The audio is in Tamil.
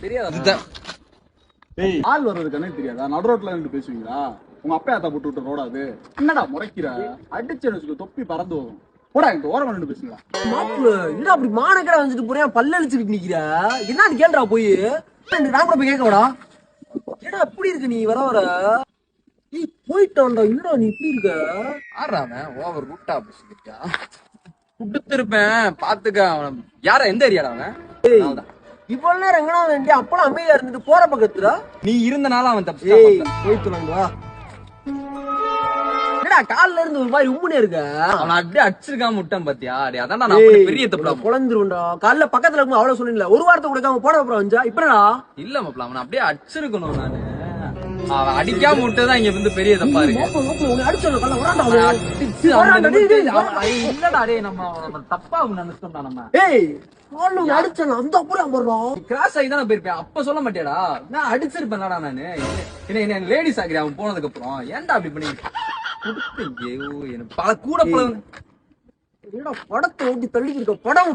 தெரியாது. ஏய் ஆள் வர்றது கணக்கு தெரியாதா? நடு ரோட்ல நின்று பேசுவீங்களா? உங்க அப்பா ஏத்தா போட்டு விட்டு ரோடா அது? என்னடா முறைக்கிற? அடிச்சு தொப்பி பறந்து வரும். போடா இந்த ஓரமா நின்று பேசுங்களா? மாப்பிள்ள என்னடா அப்படி மானக்கடை வந்துட்டு போறேன் பல்ல அழிச்சுட்டு நிக்கிற என்னன்னு கேள்றா போய் ராமட போய் கேட்கடா. ஏடா எப்படி இருக்கு நீ வர வர? நீ போயிட்டான்டா என்னடா நீ இப்படி இருக்க? ஆறாம ஓவர் ரூட்டா பேசிக்கிட்டா குடுத்திருப்பேன் பாத்துக்க. அவன் யார எந்த ஏரியாடா அவன்? இவ்வளவு நேரம் எங்கடா வேண்டிய அப்பலாம் அமைதியா இருந்துட்டு போற பக்கத்துல நீ இருந்தனால அவன் தப்பு. போயிட்டு என்னடா கால்ல இருந்து ஒரு மாதிரி உம்முனே இருக்க. அவன் அப்படியே அடிச்சிருக்காம விட்டான் பாத்தியா? அதான் நான் பெரிய தப்பு குழந்துருண்டா. காலைல பக்கத்துல இருக்கும் அவ்வளவு சொன்னீங்களா? ஒரு வாரத்தை கொடுக்காம போட அப்புறம் வந்தா இப்படா இல்ல மாப்பிள அவன் அப்படியே அடிச்சிருக்கணும். நானு அவன் அடிக்காம விட்டதான் இங்க வந்து பெரிய தப்பா இருக்கு. இல்லடா டே நம்ம தப்பா நினைச்சோம்டா நம்ம. அடிச்சல அந்த அப்புறம் கிராஸ் ஆகி தானே போயிருப்பேன். அப்ப சொல்ல மாட்டேடா நான் அடிச்சிருப்பேன்டா நானு. என்ன லேடிஸ் ஆகிறேன் அவன் போனதுக்கு அப்புறம். ஏன்டா அப்படி பண்ணி எனக்கு பல கூட படத்தை ஓட்டி தள்ளி இருக்க படம்